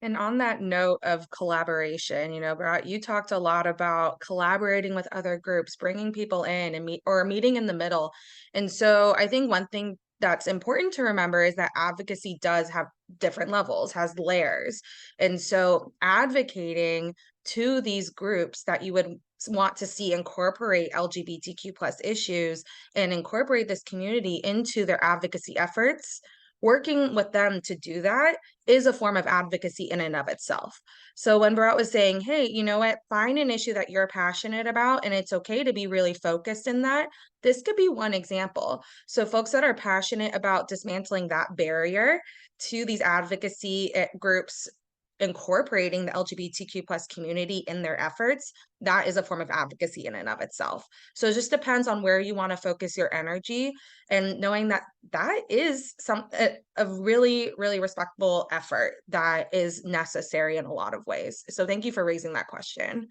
And on that note of collaboration, Bharat, you talked a lot about collaborating with other groups, bringing people in and meeting in the middle. And so I think one thing that's important to remember is that advocacy does have different levels, has layers. And so advocating to these groups that you would want to see incorporate LGBTQ+ issues and incorporate this community into their advocacy efforts, working with them to do that is a form of advocacy in and of itself. So when Bharat was saying, hey, you know what, find an issue that you're passionate about, and it's okay to be really focused in that, this could be one example. So folks that are passionate about dismantling that barrier to these advocacy groups incorporating the LGBTQ+ community in their efforts, that is a form of advocacy in and of itself. So it just depends on where you want to focus your energy, and knowing that that is a really, really respectable effort that is necessary in a lot of ways. So thank you for raising that question.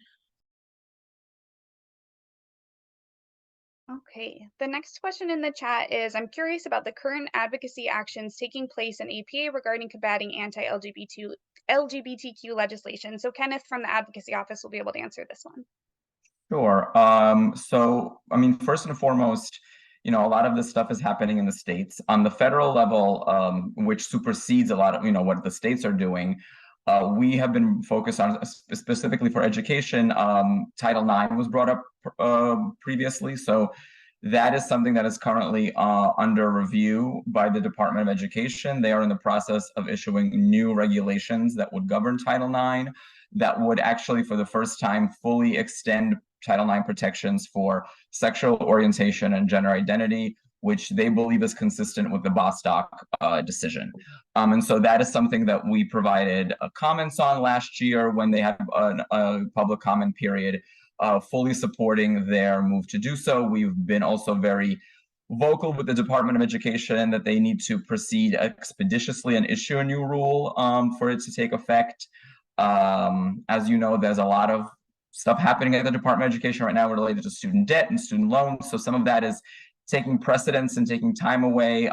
Okay, the next question in the chat is, I'm curious about the current advocacy actions taking place in APA regarding combating anti-LGBTQ legislation. So Kenneth from the Advocacy Office will be able to answer this one. Sure. So, I mean, first and foremost, a lot of this stuff is happening in the states. On the federal level, which supersedes a lot of, what the states are doing, we have been focused on, specifically for education, Title IX was brought up previously. So that is something that is currently under review by the Department of Education. They are in the process of issuing new regulations that would govern Title IX, that would actually, for the first time, fully extend Title IX protections for sexual orientation and gender identity, which they believe is consistent with the Bostock decision. And so that is something that we provided comments on last year when they had a public comment period, fully supporting their move to do so. We've been also very vocal with the Department of Education that they need to proceed expeditiously and issue a new rule for it to take effect. As you know, there's a lot of stuff happening at the Department of Education right now related to student debt and student loans. So some of that is taking precedence and taking time away,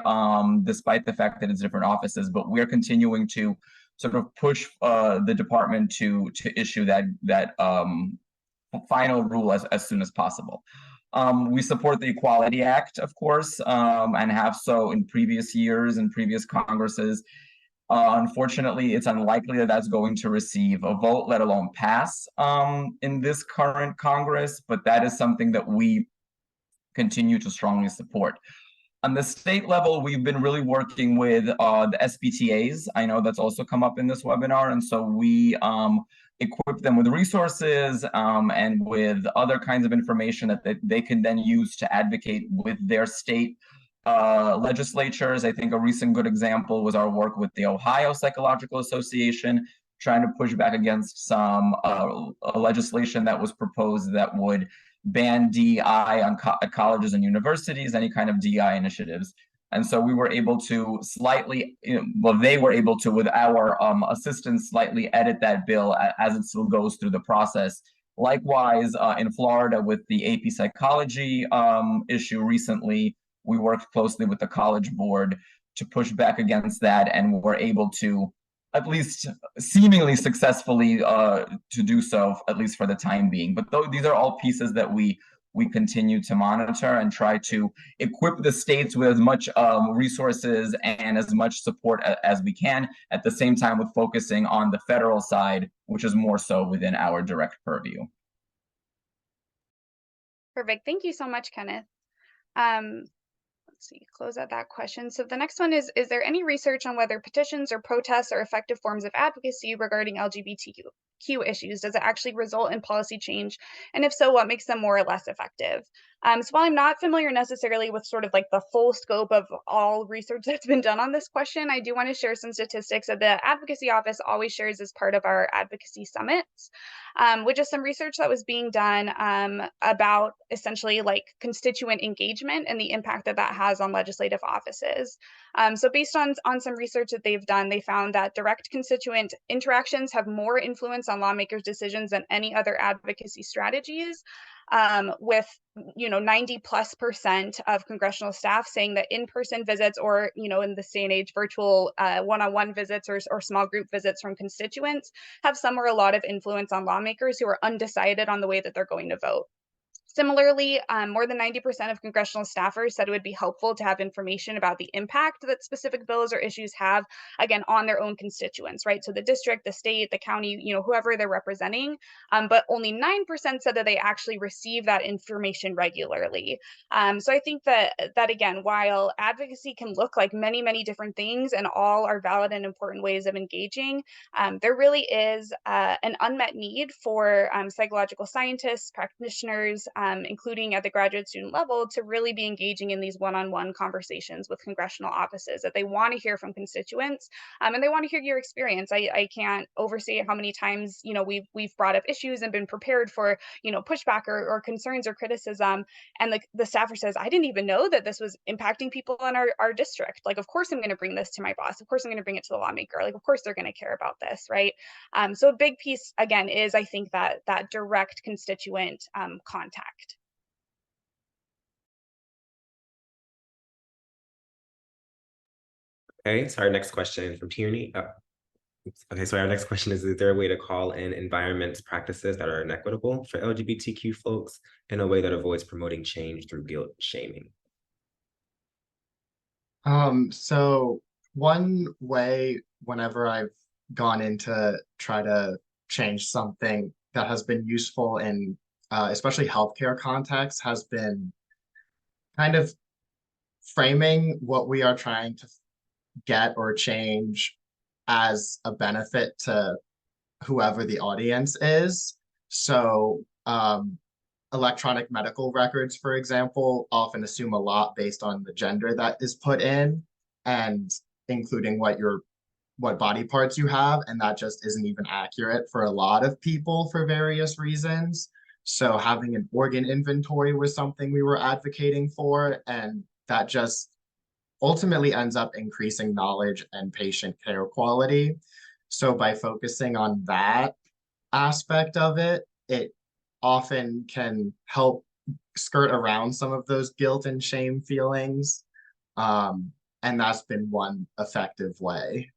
despite the fact that it's different offices. But we're continuing to sort of push the department to issue that final rule as soon as possible. We support the Equality Act, of course, and have so in previous years and previous Congresses. Unfortunately, it's unlikely that that's going to receive a vote, let alone pass in this current Congress, but that is something that we continue to strongly support. On the state level, we've been really working with the SPTAs. I know that's also come up in this webinar, and so we equip them with resources and with other kinds of information that they can then use to advocate with their state legislatures. I think a recent good example was our work with the Ohio Psychological Association, trying to push back against some legislation that was proposed that would ban DEI on at colleges and universities, any kind of DEI initiatives. And so we were able to slightly, well, they were able to, with our assistance, slightly edit that bill as it still goes through the process. Likewise, in Florida with the AP Psychology issue recently, we worked closely with the College Board to push back against that, and were able to, at least seemingly successfully, to do so, at least for the time being. But these are all pieces that we continue to monitor and try to equip the states with as much resources and as much support as we can, at the same time with focusing on the federal side, which is more so within our direct purview. Perfect. Thank you so much, Kenneth. Let's see, close out that question. So the next one is there any research on whether petitions or protests are effective forms of advocacy regarding LGBTQ issues? Does it actually result in policy change? And if so, what makes them more or less effective? So while I'm not familiar necessarily with sort of like the full scope of all research that's been done on this question, I do want to share some statistics that the Advocacy Office always shares as part of our advocacy summits, which is some research that was being done about essentially like constituent engagement and the impact that that has on legislative offices. So based on some research that they've done, they found that direct constituent interactions have more influence on lawmakers' decisions than any other advocacy strategies. With 90+% of congressional staff saying that in-person visits, or in this day and age, virtual one-on-one visits or small group visits from constituents have some or a lot of influence on lawmakers who are undecided on the way that they're going to vote. Similarly, more than 90% of congressional staffers said it would be helpful to have information about the impact that specific bills or issues have, again, on their own constituents, right? So the district, the state, the county, whoever they're representing, but only 9% said that they actually receive that information regularly. So I think that again, while advocacy can look like many, many different things and all are valid and important ways of engaging, there really is an unmet need for psychological scientists, practitioners, including at the graduate student level, to really be engaging in these one-on-one conversations with congressional offices, that they want to hear from constituents, and they want to hear your experience. I can't overstate how many times we've brought up issues and been prepared for pushback or concerns or criticism, and the staffer says, I didn't even know that this was impacting people in our district. Like, of course I'm going to bring this to my boss. Of course I'm going to bring it to the lawmaker. Like, of course they're going to care about this, right? So a big piece, again, is I think that direct constituent contact. Okay, so our next question from Tierney. Okay, so our next question is there a way to call in environment practices that are inequitable for LGBTQ folks in a way that avoids promoting change through guilt shaming? So one way, whenever I've gone in to try to change something that has been useful in especially healthcare context, has been kind of framing what we are trying to get or change as a benefit to whoever the audience is. So electronic medical records, for example, often assume a lot based on the gender that is put in, and including what body parts you have, and that just isn't even accurate for a lot of people for various reasons. So having an organ inventory was something we were advocating for, and that just ultimately ends up increasing knowledge and patient care quality. So by focusing on that aspect of it, it often can help skirt around some of those guilt and shame feelings. And that's been one effective way.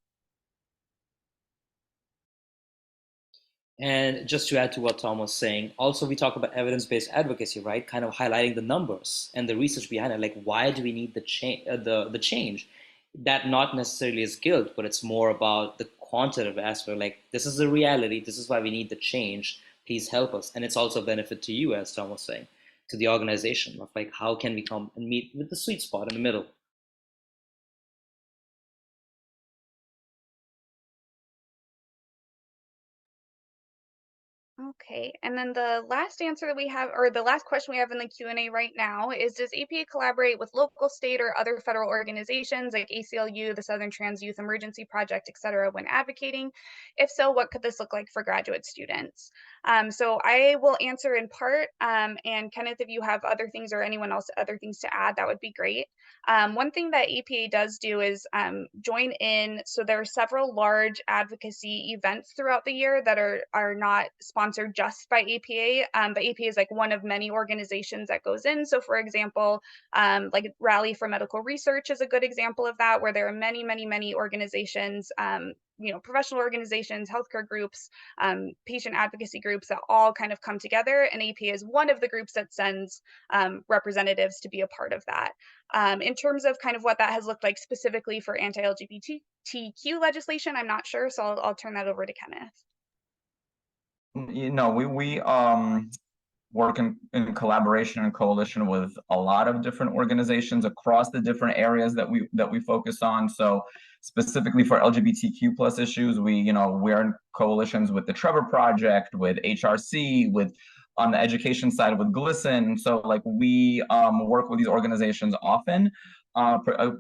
And just to add to what Tom was saying, also we talk about evidence-based advocacy, right? Kind of highlighting the numbers and the research behind it. Like, why do we need the change? That not necessarily is guilt, but it's more about the quantitative aspect. Like, this is the reality. This is why we need the change. Please help us. And it's also a benefit to you, as Tom was saying, to the organization of like, how can we come and meet with the sweet spot in the middle? Okay, and then the last answer that we have, or the last question we have in the Q&A right now is, does APA collaborate with local, state, or other federal organizations like ACLU, the Southern Trans Youth Emergency Project, et cetera, when advocating? If so, what could this look like for graduate students? So I will answer in part, and Kenneth, if you have other things or anyone else other things to add, that would be great. One thing that APA does do is join in. So there are several large advocacy events throughout the year that are not sponsored just by APA, but APA is like one of many organizations that goes in. So for example, like Rally for Medical Research is a good example of that, where there are many, many, many organizations, professional organizations, healthcare groups, patient advocacy groups that all kind of come together, and APA is one of the groups that sends representatives to be a part of that. In terms of kind of what that has looked like specifically for anti-LGBTQ legislation, I'm not sure, so I'll turn that over to Kenneth. We work in collaboration and coalition with a lot of different organizations across the different areas that we focus on. So specifically for LGBTQ plus issues, we're in coalitions with the Trevor Project, with HRC, with on the education side with GLSEN. So like we work with these organizations often,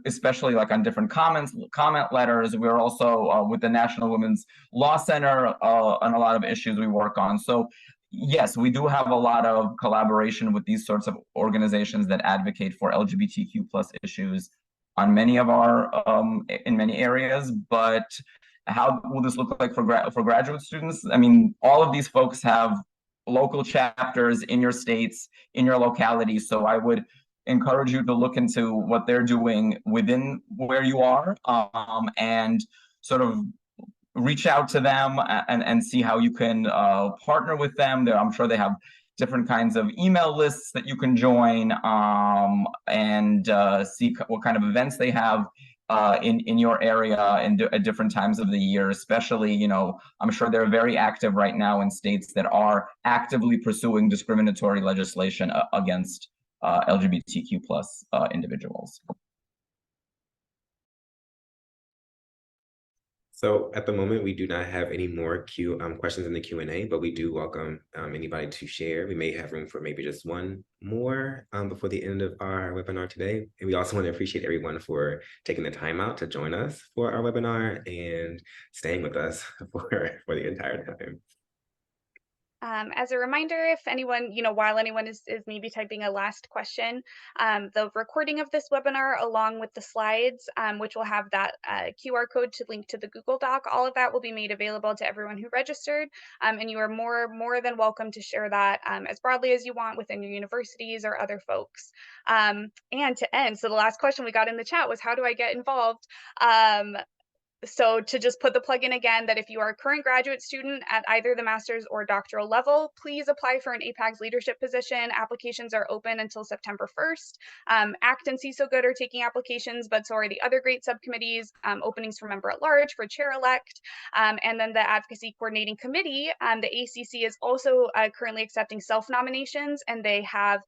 especially like on different comment letters. We're also with the National Women's Law Center on a lot of issues we work on. So yes, we do have a lot of collaboration with these sorts of organizations that advocate for LGBTQ plus issues on many of our in many areas. But how will this look like for graduate students? I mean, all of these folks have local chapters in your states, in your locality. So I would encourage you to look into what they're doing within where you are, and sort of reach out to them and see how you can partner with them. I'm sure they have different kinds of email lists that you can join, and see what kind of events they have in your area and at different times of the year. Especially, I'm sure they're very active right now in states that are actively pursuing discriminatory legislation against LGBTQ plus individuals. So at the moment, we do not have any more questions in the Q&A, but we do welcome anybody to share. We may have room for maybe just one more before the end of our webinar today. And we also want to appreciate everyone for taking the time out to join us for our webinar and staying with us for the entire time. As a reminder, if anyone, while anyone is maybe typing a last question, the recording of this webinar along with the slides, which will have that QR code to link to the Google Doc, all of that will be made available to everyone who registered. And you are more than welcome to share that as broadly as you want within your universities or other folks. And to end, so the last question we got in the chat was, how do I get involved? So to just put the plug in again, that if you are a current graduate student at either the master's or doctoral level, please apply for an APAGS leadership position. Applications are open until September 1st. ACT and CISO Good are taking applications, but so are the other great subcommittees, openings for member at large, for chair-elect, and then the Advocacy Coordinating Committee. The ACC is also currently accepting self-nominations, and they have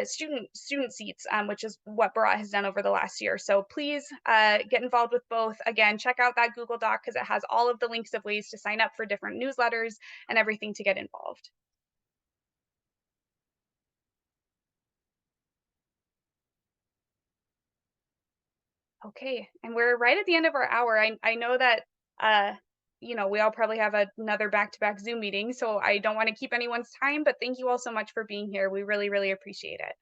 student seats, which is what Bharat has done over the last year. So please get involved with both. Again, check out that Google Doc because it has all of the links of ways to sign up for different newsletters and everything to get involved. Okay, and we're right at the end of our hour. I know that we all probably have another back-to-back Zoom meeting, so I don't want to keep anyone's time, but thank you all so much for being here. We really, really appreciate it.